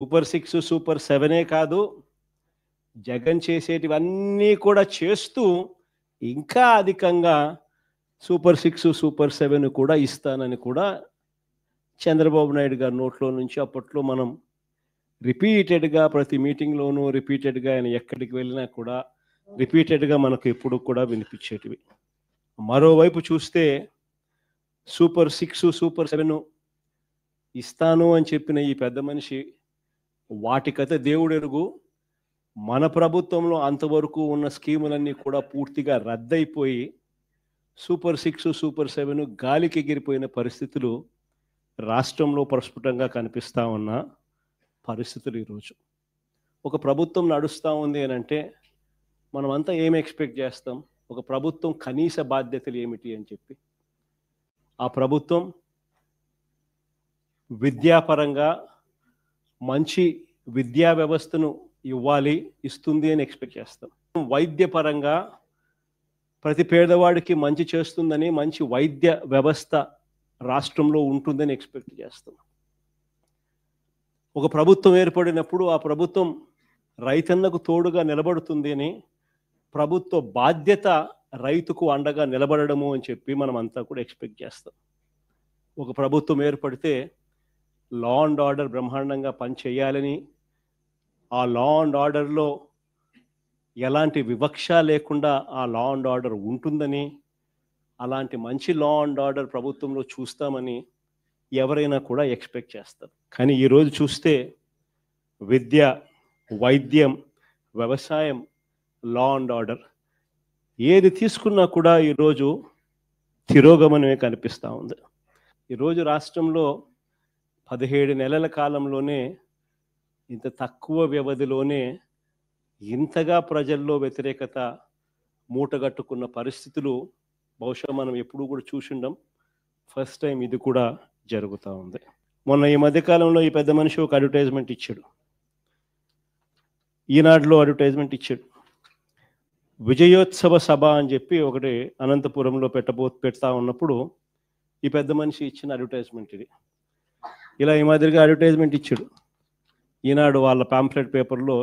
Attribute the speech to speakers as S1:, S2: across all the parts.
S1: Super 6, super 7 కాదు, జగన్ చేసేటివన్నీ కూడా చేస్తూ ఇంకా అధికంగా సూపర్ 6, సూపర్ 7 కూడా ఇస్తానని కూడా చంద్రబాబు నాయుడు గారి నోట్లో నుంచి అప్పట్లో మనం రిపీటెడ్గా ప్రతి మీటింగ్లోనూ రిపీటెడ్గా ఆయన ఎక్కడికి వెళ్ళినా కూడా రిపీటెడ్గా మనకు ఎప్పుడు కూడా వినిపించేటివి. మరోవైపు చూస్తే సూపర్ 6, సూపర్ 7 ఇస్తాను అని చెప్పిన ఈ పెద్ద మనిషి వాటికైతే దేవుడెరుగు, మన ప్రభుత్వంలో అంతవరకు ఉన్న స్కీములన్నీ కూడా పూర్తిగా రద్దయిపోయి సూపర్ 6, సూపర్ 7 గాలికి ఎగిరిపోయిన పరిస్థితులు రాష్ట్రంలో ప్రస్ఫుటంగా కనిపిస్తూ ఉన్న పరిస్థితులు ఈరోజు. ఒక ప్రభుత్వం నడుస్తూ ఉంది అని అంటే మనమంతా ఏం ఎక్స్పెక్ట్ చేస్తాం? ఒక ప్రభుత్వం కనీస బాధ్యతలు ఏమిటి అని చెప్పి, ఆ ప్రభుత్వం విద్యాపరంగా మంచి విద్యా వ్యవస్థను ఇవ్వాలి, ఇస్తుంది అని ఎక్స్పెక్ట్ చేస్తాం. వైద్యపరంగా ప్రతి పేదవాడికి మంచి చేస్తుందని, మంచి వైద్య వ్యవస్థ రాష్ట్రంలో ఉంటుందని ఎక్స్పెక్ట్ చేస్తాం. ఒక ప్రభుత్వం ఏర్పడినప్పుడు ఆ ప్రభుత్వం రైతన్నకు తోడుగా నిలబడుతుంది అని, ప్రభుత్వ బాధ్యత రైతుకు అండగా నిలబడము అని చెప్పి మనం అంతా కూడా ఎక్స్పెక్ట్ చేస్తాం. ఒక ప్రభుత్వం ఏర్పడితే లా అండ్ ఆర్డర్ బ్రహ్మాండంగా పనిచేయాలని, ఆ లా అండ్ ఆర్డర్లో ఎలాంటి వివక్ష లేకుండా ఆ లా అండ్ ఆర్డర్ ఉంటుందని, అలాంటి మంచి లా అండ్ ఆర్డర్ ప్రభుత్వంలో చూస్తామని ఎవరైనా కూడా ఎక్స్పెక్ట్ చేస్తారు. కానీ ఈరోజు చూస్తే విద్య, వైద్యం, వ్యవసాయం, లా అండ్ ఆర్డర్ ఏది తీసుకున్నా కూడా ఈరోజు తిరోగమనమే కనిపిస్తూ ఉంది. ఈరోజు రాష్ట్రంలో 17 నెలల కాలంలోనే, ఇంత తక్కువ వ్యవధిలోనే ఇంతగా ప్రజల్లో వ్యతిరేకత మూటగట్టుకున్న పరిస్థితులు బహుశా మనం ఎప్పుడూ కూడా చూసిండం. ఫస్ట్ టైం ఇది కూడా జరుగుతూ ఉంది. మొన్న ఈ మధ్యకాలంలో ఈ పెద్ద మనిషి ఒక అడ్వర్టైజ్మెంట్ ఇచ్చాడు, ఈనాడులో అడ్వర్టైజ్మెంట్ ఇచ్చాడు. విజయోత్సవ సభ అని చెప్పి ఒకటి అనంతపురంలో పెడతా ఉన్నప్పుడు ఈ పెద్ద మనిషి ఇచ్చిన అడ్వర్టైజ్మెంట్ ఇది. ఇలా ఈ మాదిరిగా అడ్వర్టైజ్మెంట్ ఇచ్చాడు ఈనాడు వాళ్ళ పాంప్లెట్ పేపర్లో.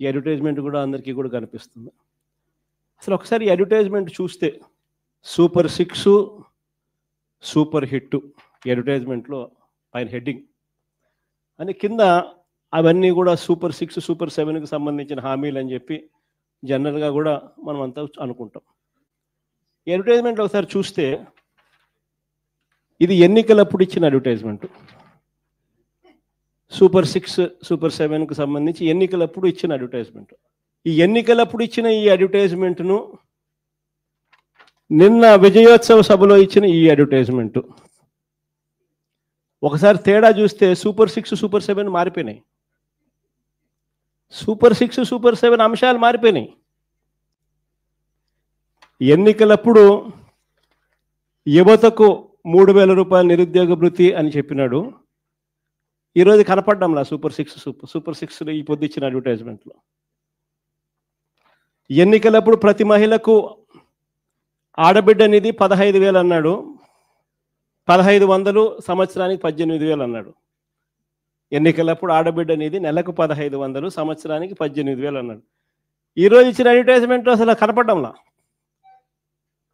S1: ఈ అడ్వర్టైజ్మెంట్ కూడా అందరికీ కూడా కనిపిస్తుంది. అసలు ఒకసారి ఈ అడ్వర్టైజ్మెంట్ చూస్తే సూపర్ 6, సూపర్ హిట్ ఈ అడ్వర్టైజ్మెంట్లో పైన హెడ్డింగ్ అని, కింద అవన్నీ కూడా సూపర్ 6, సూపర్ 7కి సంబంధించిన హామీలు అని చెప్పి జనరల్గా కూడా మనం అంతా అనుకుంటాం. ఈ అడ్వర్టైజ్మెంట్ ఒకసారి చూస్తే ఇది ఎన్నికలప్పుడు ఇచ్చిన అడ్వర్టైజ్మెంట్. సూపర్ 6, సూపర్ 7కు సంబంధించి ఎన్నికలప్పుడు ఇచ్చిన అడ్వర్టైజ్మెంట్. ఈ ఎన్నికలప్పుడు ఇచ్చిన ఈ అడ్వర్టైజ్మెంట్ను నిన్న విజయోత్సవ సభలో ఇచ్చిన ఈ అడ్వర్టైజ్మెంట్ ఒకసారి తేడా చూస్తే సూపర్ 6, సూపర్ 7 మారిపోయినాయి. సూపర్ 6, సూపర్ 7 అంశాలు మారిపోయినాయి. ఎన్నికలప్పుడు యువతకు 3,000 రూపాయల నిరుద్యోగ భృతి అని చెప్పినాడు. ఈరోజు కనపడ్డంలా సూపర్ 6, సూపర్ 6 ఈ పొద్దు ఇచ్చిన అడ్వర్టైజ్మెంట్లో. ఎన్నికలప్పుడు ప్రతి మహిళకు ఆడబిడ్డ నిధి 15,000 అన్నాడు, 1,500 సంవత్సరానికి 18,000 అన్నాడు. ఎన్నికలప్పుడు ఆడబిడ్డ నిధి నెలకు 1,500, సంవత్సరానికి 18,000 అన్నాడు. ఈరోజు ఇచ్చిన అడ్వర్టైజ్మెంట్లో అసలు కనపడ్డంలా.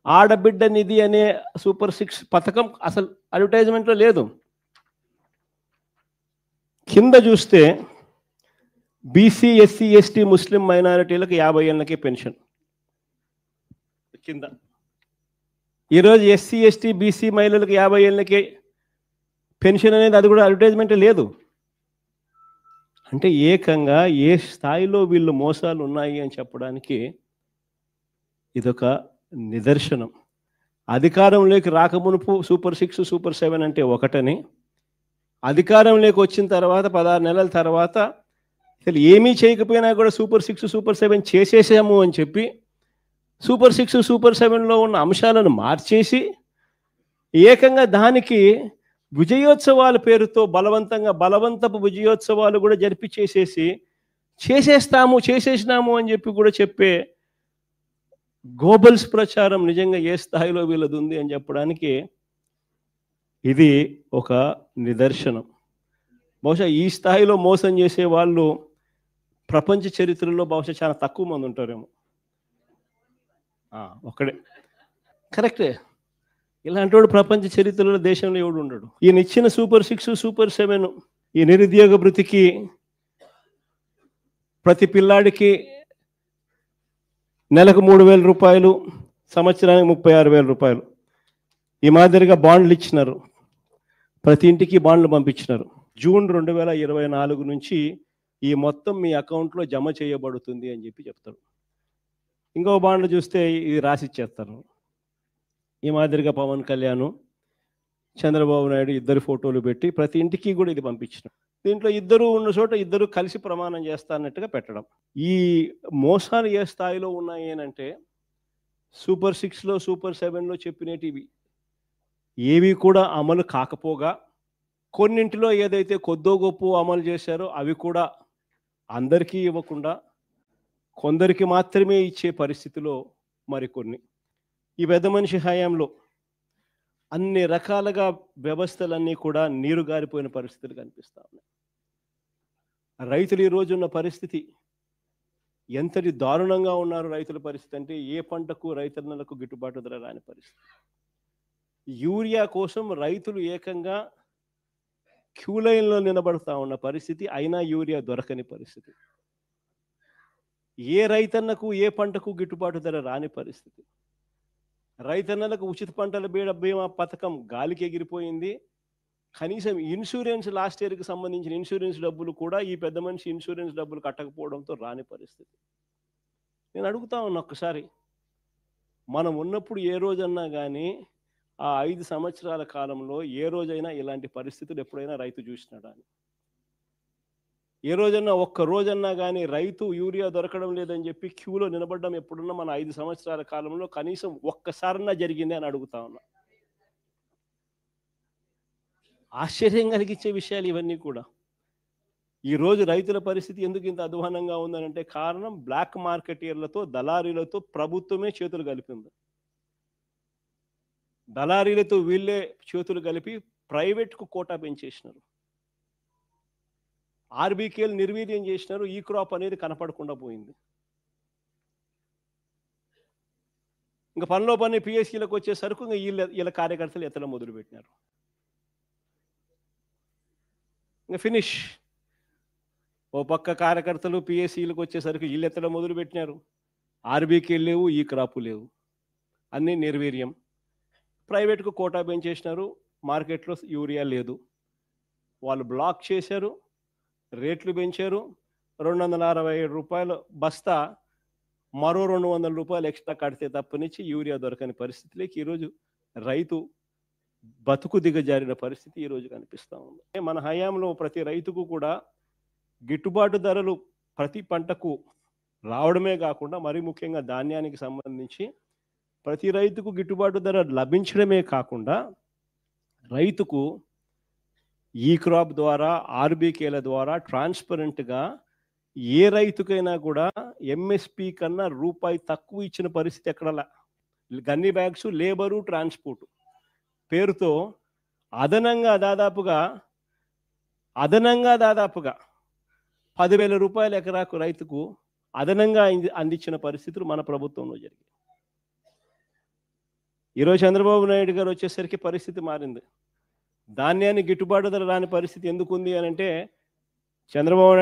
S1: ఆడబిడ్డ నిధి అనే సూపర్ 6 పథకం అసలు అడ్వర్టైజ్మెంట్లో లేదు. కింద చూస్తే బీసీ, ఎస్సీ, ఎస్టీ, ముస్లిం మైనారిటీలకు 50 ఏళ్ళకే పెన్షన్ కింద. ఈరోజు ఎస్సీ, ఎస్టీ, బీసీ మహిళలకు 50 ఏళ్ళకే పెన్షన్ అనేది అది కూడా అడ్వర్టైజ్మెంట్ లేదు. అంటే ఏకంగా ఏ స్థాయిలో వీళ్ళు మోసాలు ఉన్నాయి అని చెప్పడానికి ఇదొక నిదర్శనం. అధికారంలోకి రాకమునుపు సూపర్ 6, సూపర్ 7 అంటే ఒకటని, అధికారంలోకి వచ్చిన తర్వాత 16 నెలల తర్వాత అసలు ఏమీ చేయకపోయినా కూడా సూపర్ 6, సూపర్ 7 చేసేసాము అని చెప్పి సూపర్ 6, సూపర్ 7లో ఉన్న అంశాలను మార్చేసి ఏకంగా దానికి విజయోత్సవాల పేరుతో బలవంతపు విజయోత్సవాలు కూడా చేసేసినాము అని చెప్పి కూడా చెప్పే గోబల్స్ ప్రచారం నిజంగా ఏ స్థాయిలో వీళ్ళది ఉంది అని చెప్పడానికి ఇది ఒక నిదర్శనం. బహుశా ఈ స్థాయిలో మోసం చేసే వాళ్ళు ప్రపంచ చరిత్రలో బహుశా చాలా తక్కువ మంది ఉంటారేమో. ఒక్కడే కరెక్టే. ఇలాంటి వాడు ప్రపంచ చరిత్రలో దేశంలో ఎవడు ఉండడు. ఈయన ఇచ్చిన సూపర్ 6, సూపర్ 7 ఈ నిరుద్యోగ భృతికి ప్రతి పిల్లాడికి నెలకు 3,000 రూపాయలు, సంవత్సరానికి 36,000 రూపాయలు. ఈ మాదిరిగా బాండ్లు ఇచ్చినారు, ప్రతి ఇంటికి బాండ్లు పంపించినారు. జూన్ 2024 నుంచి ఈ మొత్తం మీ అకౌంట్లో జమ చేయబడుతుంది అని చెప్పి చెప్తారు. ఇంకో బాండ్లు చూస్తే ఇది రాసిచ్చేస్తారు. ఈ మాదిరిగా పవన్ కళ్యాణ్, చంద్రబాబు నాయుడు ఇద్దరు ఫోటోలు పెట్టి ప్రతి ఇంటికి కూడా ఇది పంపించినారు. దీంట్లో ఇద్దరు ఉన్న చోట ఇద్దరు కలిసి ప్రమాణం చేస్తారన్నట్టుగా పెట్టడం. ఈ మోసాలు ఏ స్థాయిలో ఉన్నాయి అంటే సూపర్ 6లో, సూపర్ 7లో చెప్పినటివి ఏవి కూడా అమలు కాకపోగా, కొన్నింటిలో ఏదైతే కొద్దో గొప్ప అమలు చేశారో అవి కూడా అందరికీ ఇవ్వకుండా కొందరికి మాత్రమే ఇచ్చే పరిస్థితిలో మరికొన్ని. ఈ పెద్ద మనిషి హయాంలో అన్ని రకాలుగా వ్యవస్థలన్నీ కూడా నీరు గారిపోయిన పరిస్థితులు కనిపిస్తా ఉన్నాయి. రైతులు ఈరోజు ఉన్న పరిస్థితి ఎంతటి దారుణంగా ఉన్నారు. రైతుల పరిస్థితి అంటే ఏ పంటకు రైతన్నలకు గిట్టుబాటు ధర రాని పరిస్థితి. యూరియా కోసం రైతులు ఏకంగా క్యూ లైన్లో నిలబడతా ఉన్న పరిస్థితి, అయినా యూరియా దొరకని పరిస్థితి. ఏ రైతన్నకు ఏ పంటకు గిట్టుబాటు ధర రాని పరిస్థితి. రైతన్నలకు ఉచిత పంటల బీమా పథకం గాలికి ఎగిరిపోయింది. కనీసం ఇన్సూరెన్స్ లాస్ట్ ఇయర్కి సంబంధించిన ఇన్సూరెన్స్ డబ్బులు కూడా ఈ పెద్ద మనిషి ఇన్సూరెన్స్ డబ్బులు కట్టకపోవడంతో రాని పరిస్థితి. నేను అడుగుతా ఉన్నా, ఒక్కసారి మనం ఉన్నప్పుడు ఏ రోజన్నా కానీ ఆ 5 సంవత్సరాల కాలంలో ఏ రోజైనా ఇలాంటి పరిస్థితులు ఎప్పుడైనా రైతు చూసినాడా అని? ఏ రోజన్నా ఒక్క రోజన్నా కానీ రైతు యూరియా దొరకడం లేదని చెప్పి క్యూలో నిలబడడం ఎప్పుడున్నా మన 5 సంవత్సరాల కాలంలో కనీసం ఒక్కసారన్నా జరిగింది అని అడుగుతా ఉన్నా. ఆశ్చర్యం కలిగించే విషయాలు ఇవన్నీ కూడా. ఈరోజు రైతుల పరిస్థితి ఎందుకు ఇంత అధ్వానంగా ఉందనంటే కారణం బ్లాక్ మార్కెటీర్లతో, దళారీలతో ప్రభుత్వమే చేతులు కలిపింది. దళారీలతో వీళ్ళే చేతులు కలిపి ప్రైవేట్కు కోటా పెంచేసినారు. ఆర్బీకేలు నిర్వీర్యం చేసినారు. ఈ క్రాప్ అనేది కనపడకుండా పోయింది. ఇంకా పనిలో పని పిఎస్సీలకు వచ్చేసరికి వీళ్ళ కార్యకర్తలు ఎత్తడం మొదలుపెట్టినారు. ఇంకా ఫినిష్. ఓ పక్క కార్యకర్తలు పిఎస్సీలకు వచ్చేసరికి వీళ్ళు ఎత్తడం మొదలుపెట్టినారు. ఆర్బీకేలు లేవు, ఈ క్రాపు లేవు, అన్నీ నిర్వీర్యం. ప్రైవేట్కు కోటా పెంచేసినారు. మార్కెట్లో యూరియా లేదు, వాళ్ళు బ్లాక్ చేశారు, రేట్లు పెంచారు. 267 రూపాయలు బస్తా, మరో 200 రూపాయలు ఎక్స్ట్రా కడితే తప్పనిచ్చి యూరియా దొరకని పరిస్థితిలోకి ఈరోజు రైతు బతుకు దిగజారిన పరిస్థితి ఈరోజు కనిపిస్తూ ఉంది. మన హయాంలో ప్రతి రైతుకు కూడా గిట్టుబాటు ధరలు ప్రతి పంటకు రావడమే కాకుండా, మరి ముఖ్యంగా ధాన్యానికి సంబంధించి ప్రతి రైతుకు గిట్టుబాటు ధర లభించడమే కాకుండా రైతుకు ఈ క్రాప్ ద్వారా, ఆర్బీకేల ద్వారా ట్రాన్స్పరెంట్గా ఏ రైతుకైనా కూడా ఎంఎస్పి కన్నా రూపాయి తక్కువ ఇచ్చిన పరిస్థితి ఎక్కడలా. గన్ని బ్యాగ్స్, లేబరు, ట్రాన్స్పోర్ట్ పేరుతో అదనంగా దాదాపుగా 10,000 రూపాయల ఎకరాకు రైతుకు అదనంగా అందించిన పరిస్థితులు మన ప్రభుత్వంలో జరిగాయి. ఈరోజు చంద్రబాబు నాయుడు గారు వచ్చేసరికి పరిస్థితి మారింది. ధాన్యాన్ని గిట్టుబాటు ధర రాని పరిస్థితి ఎందుకు ఉంది అని అంటే చంద్రబాబు నాయుడు